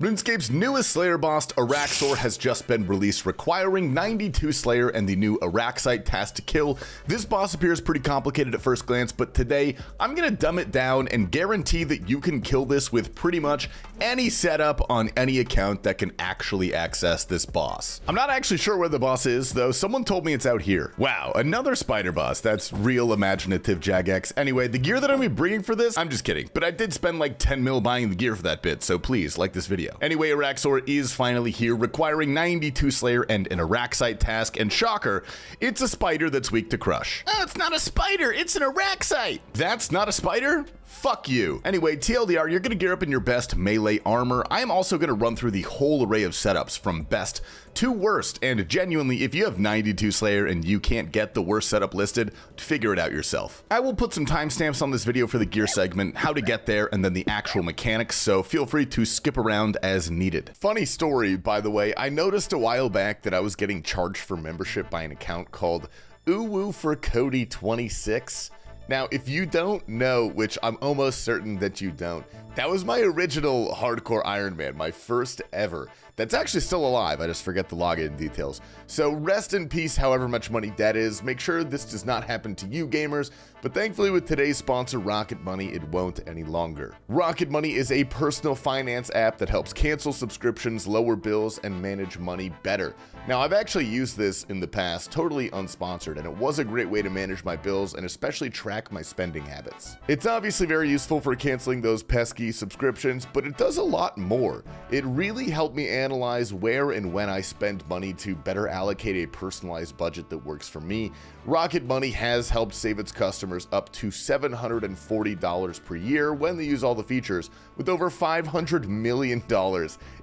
RuneScape's newest Slayer boss, Araxxor, has just been released, requiring 92 Slayer and the new Araxxite task to kill. This boss appears pretty complicated at first glance, but today I'm gonna dumb it down and guarantee that you can kill this with pretty much any setup on any account that can actually access this boss. I'm not actually sure where the boss is, though. Someone told me it's out here. Wow, another spider boss. That's real imaginative, Jagex. Anyway, the gear that I'm gonna be bringing for this, I'm just kidding, but I did spend like 10 mil buying the gear for that bit, so please like this video. Anyway, Araxxor is finally here, requiring 92 Slayer and an Araxxite task, and shocker, it's a spider that's weak to crush. Oh, it's not a spider, it's an Araxxite! That's not a spider? Fuck you. Anyway, TLDR, you're gonna gear up in your best melee armor. I am also gonna run through the whole array of setups from best to worst, and genuinely, if you have 92 Slayer and you can't get the worst setup listed, figure it out yourself. I will put some timestamps on this video for the gear segment, how to get there, and then the actual mechanics, so feel free to skip around as needed. Funny story, by the way, I noticed a while back that I was getting charged for membership by an account called Uwu for Cody 26. Now, if you don't know, which I'm almost certain that you don't, that was my original hardcore Iron Man, my first ever. That's actually still alive, I just forget the login details. So rest in peace however much money that is. Make sure this does not happen to you gamers, but thankfully with today's sponsor Rocket Money, it won't any longer. Rocket Money is a personal finance app that helps cancel subscriptions, lower bills, and manage money better. Now, I've actually used this in the past, totally unsponsored, and it was a great way to manage my bills and especially track my spending habits. It's obviously very useful for canceling those pesky subscriptions, but it does a lot more. It really helped me analyze where and when I spend money to better allocate a personalized budget that works for me. Rocket Money has helped save its customers up to $740 per year when they use all the features, with over $500 million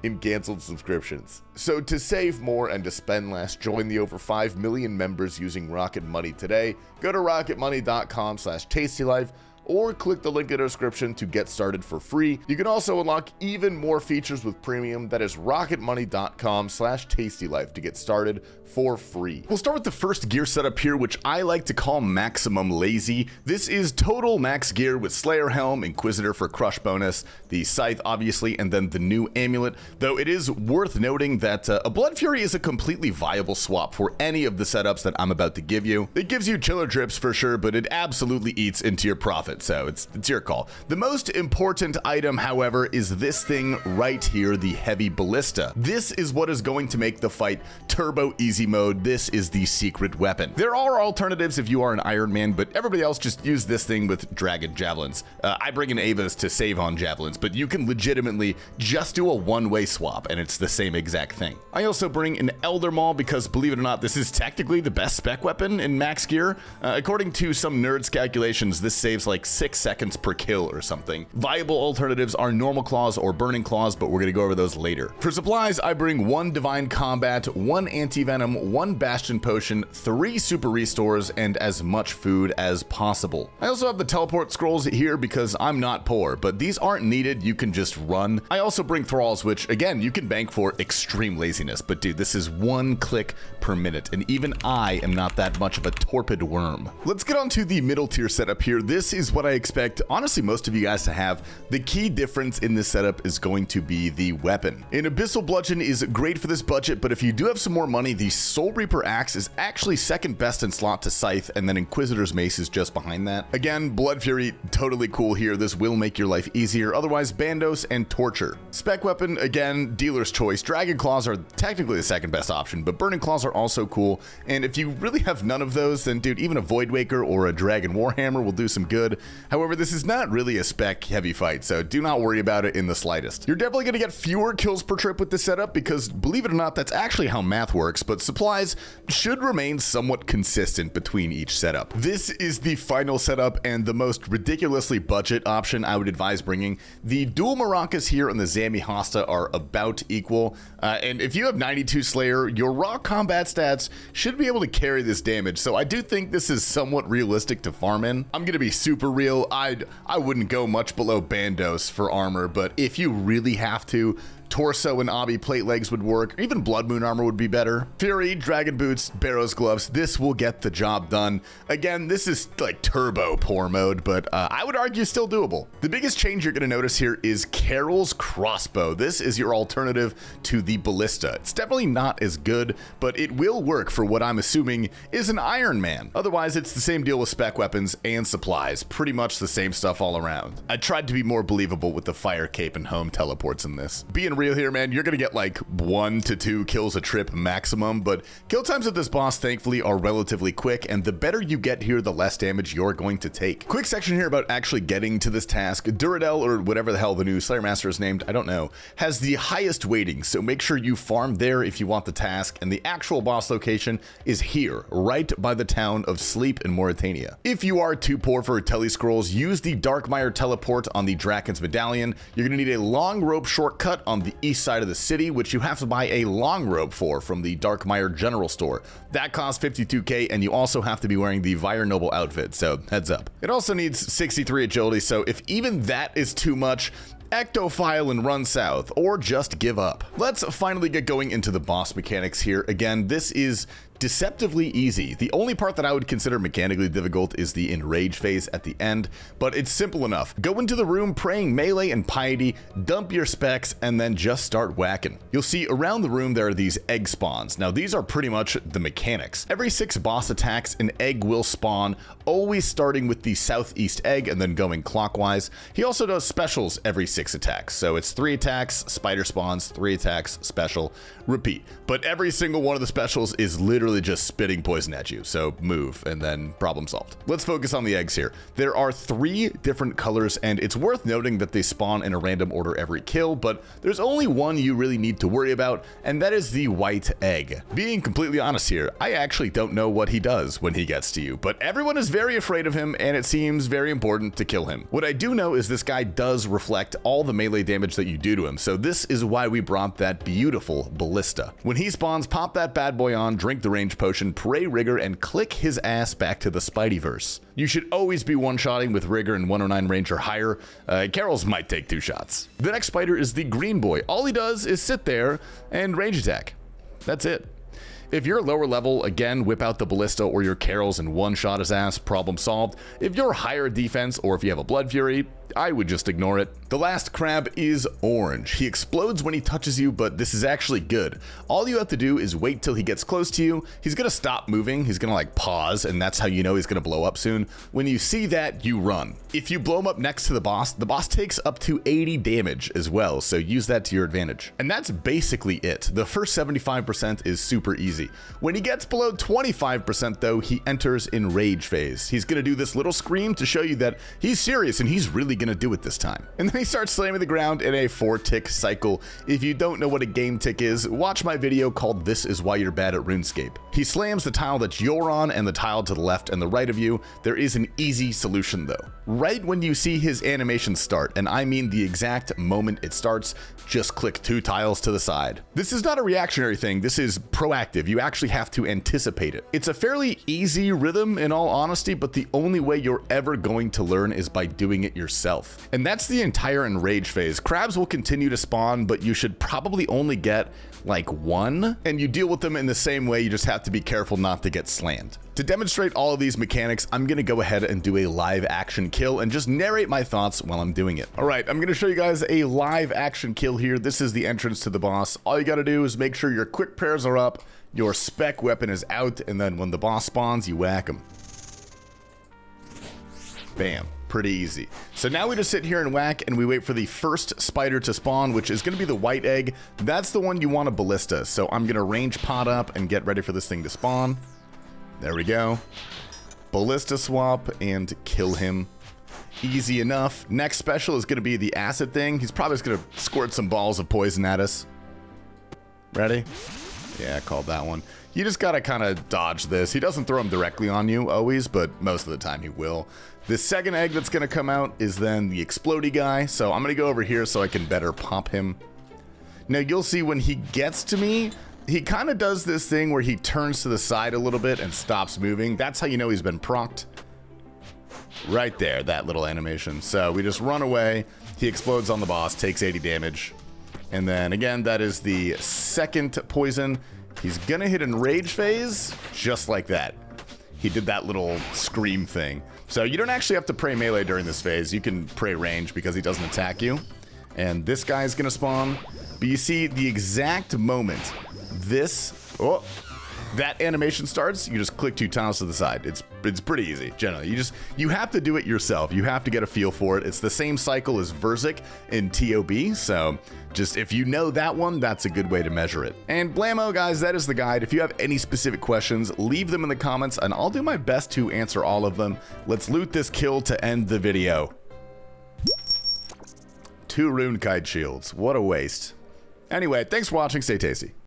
in canceled subscriptions. So to save more and to spend less, join the over 5 million members using Rocket Money today. Go to rocketmoney.com/tastylife or click the link in the description to get started for free. You can also unlock even more features with premium. That is rocketmoney.com/tastylife to get started for free. We'll start with the first gear setup here, which I like to call Maximum Lazy. This is total max gear with Slayer Helm, Inquisitor for crush bonus, the Scythe obviously, and then the new amulet, though it is worth noting that a Blood Fury is a completely viable swap for any of the setups that I'm about to give you. It gives you chiller drips for sure, but it absolutely eats into your profit. So it's your call. The most important item, however, is this thing right here, the Heavy Ballista. This is what is going to make the fight turbo easy mode. This is the secret weapon. There are alternatives if you are an Iron Man, but everybody else just use this thing with Dragon Javelins. I bring in Avas to save on Javelins, but you can legitimately just do a one-way swap, and it's the same exact thing. I also bring an Elder Maul because, believe it or not, this is technically the best spec weapon in max gear. According to some nerds' calculations, this saves like 6 seconds per kill or something. Viable alternatives are normal claws or burning claws, but we're gonna go over those later. For supplies, I bring 1 divine combat, 1 anti-venom, 1 bastion potion, 3 super restores, and as much food as possible. I also have the teleport scrolls here because I'm not poor, but these aren't needed, you can just run. I also bring thralls, which again, you can bank for extreme laziness, but dude, this is 1 click per minute, and even I am not that much of a torpid worm. Let's get on to the middle tier setup here. This is what I expect, honestly, most of you guys to have. The key difference in this setup is going to be the weapon. An Abyssal Bludgeon is great for this budget, but if you do have some more money, the Soul Reaper Axe is actually second best in slot to Scythe, and then Inquisitor's Mace is just behind that. Again, Blood Fury, totally cool here. This will make your life easier. Otherwise, Bandos and Torture. Spec weapon, again, dealer's choice. Dragon Claws are technically the second best option, but Burning Claws are also cool, and if you really have none of those, then dude, even a Void Waker or a Dragon Warhammer will do some good. However, this is not really a spec heavy fight, so do not worry about it in the slightest. You're definitely going to get fewer kills per trip with this setup because, believe it or not, that's actually how math works, but supplies should remain somewhat consistent between each setup. This is the final setup and the most ridiculously budget option I would advise bringing. The dual maracas here and the Zami Hosta are about equal, and if you have 92 Slayer, your raw combat stats should be able to carry this damage, so I do think this is somewhat realistic to farm in. I'm going to be super real. I wouldn't go much below Bandos for armor, but if you really have to, Torso and obby plate legs would work. Even Blood Moon armor would be better. Fury, Dragon Boots, Barrow's Gloves. This will get the job done. Again, this is like turbo poor mode, but I would argue still doable. The biggest change you're going to notice here is Carol's crossbow. This is your alternative to the ballista. It's definitely not as good, but it will work for what I'm assuming is an Iron Man. Otherwise, it's the same deal with spec weapons and supplies. Pretty much the same stuff all around. I tried to be more believable with the fire cape and home teleports in this. Being real here, man, you're going to get like 1 to 2 kills a trip maximum, but kill times with this boss thankfully are relatively quick, and the better you get here, the less damage you're going to take. Quick section here about actually getting to this task. Duradel, or whatever the hell the new Slayer Master is named, I don't know, has the highest weighting, so make sure you farm there if you want the task, and the actual boss location is here, right by the town of Sleep in Mauritania. If you are too poor for telescrolls, use the Darkmire teleport on the Draken's Medallion. You're going to need a long rope shortcut on the east side of the city, which you have to buy a long rope for from the Darkmire General Store. That costs 52k, and you also have to be wearing the Vire Noble outfit, so heads up. It also needs 63 agility, so if even that is too much, ectophile and run south, or just give up. Let's finally get going into the boss mechanics here. Again, this is deceptively easy. The only part that I would consider mechanically difficult is the enrage phase at the end, but it's simple enough. Go into the room praying melee and piety, dump your specs, and then just start whacking. You'll see around the room there are these egg spawns. Now these are pretty much the mechanics. Every 6 boss attacks, an egg will spawn, always starting with the southeast egg and then going clockwise. He also does specials every 6 attacks. So it's 3 attacks, spider spawns, 3 attacks, special, repeat. But every single one of the specials is literally just spitting poison at you, so move and then problem solved. Let's focus on the eggs here. There are 3 different colors, and it's worth noting that they spawn in a random order every kill, but there's only one you really need to worry about, and that is the white egg. Being completely honest here, I actually don't know what he does when he gets to you, but everyone is very afraid of him, and it seems very important to kill him. What I do know is this guy does reflect all the melee damage that you do to him, so this is why we brought that beautiful ballista. When he spawns, pop that bad boy on, drink the range potion, pray rigor, and click his ass back to the Spideyverse. You should always be one-shotting with rigor and 109 range or higher. Carol's might take 2 shots. The next spider is the green boy. All he does is sit there and range attack. That's it. If you're lower level, again, whip out the ballista or your Carol's and one-shot his ass, problem solved. If you're higher defense or if you have a Blood Fury, I would just ignore it. The last crab is orange. He explodes when he touches you, but this is actually good. All you have to do is wait till he gets close to you. He's gonna stop moving. He's gonna like pause, and that's how you know he's gonna blow up soon. When you see that, you run. If you blow him up next to the boss takes up to 80 damage as well, so use that to your advantage. And that's basically it. The first 75% is super easy. When he gets below 25% though, he enters enrage phase. He's gonna do this little scream to show you that he's serious and he's really gonna do it this time. And then he starts slamming the ground in a 4-tick cycle. If you don't know what a game tick is, watch my video called This Is Why You're Bad at RuneScape. He slams the tile that you're on and the tile to the left and the right of you. There is an easy solution though. Right when you see his animation start, and I mean the exact moment it starts, just click 2 tiles to the side. This is not a reactionary thing, this is proactive. You actually have to anticipate it. It's a fairly easy rhythm in all honesty, but the only way you're ever going to learn is by doing it yourself. And that's the entire enrage phase. Crabs will continue to spawn, but you should probably only get like 1, and you deal with them in the same way. You just have to be careful not to get slammed. To demonstrate all of these mechanics, I'm gonna go ahead and do a live action kill and just narrate my thoughts while I'm doing it. All right, I'm gonna show you guys a live action kill here. This is the entrance to the boss. All you gotta do is make sure your quick prayers are up, your spec weapon is out, and then when the boss spawns, you whack him. Bam. Pretty easy. So now we just sit here and whack, and we wait for the first spider to spawn, which is going to be the white egg. That's the one you want a ballista. So I'm going to range pot up and get ready for this thing to spawn. There we go. Ballista swap and kill him. Easy enough. Next special is going to be the acid thing. He's probably just going to squirt some balls of poison at us. Ready? Yeah, I called that one. You just gotta kind of dodge this. He doesn't throw them directly on you always, but most of the time he will. The second egg that's gonna come out is then the explodey guy, so I'm gonna go over here so I can better pop him. Now you'll see when he gets to me, he kind of does this thing where he turns to the side a little bit and stops moving. That's how you know he's been procced. Right there, that little animation. So we just run away. He explodes on the boss, takes 80 damage. And then again, that is the second poison. He's gonna hit Enrage phase, just like that. He did that little scream thing. So you don't actually have to pray melee during this phase. You can pray range because he doesn't attack you. And this guy's gonna spawn. But you see the exact moment that animation starts, you just click 2 tiles to the side. It's pretty easy, generally. You have to do it yourself. You have to get a feel for it. It's the same cycle as Verzik in TOB, so just if you know that one, that's a good way to measure it. And blammo, guys, that is the guide. If you have any specific questions, leave them in the comments, and I'll do my best to answer all of them. Let's loot this kill to end the video. 2 rune kite shields. What a waste. Anyway, thanks for watching. Stay tasty.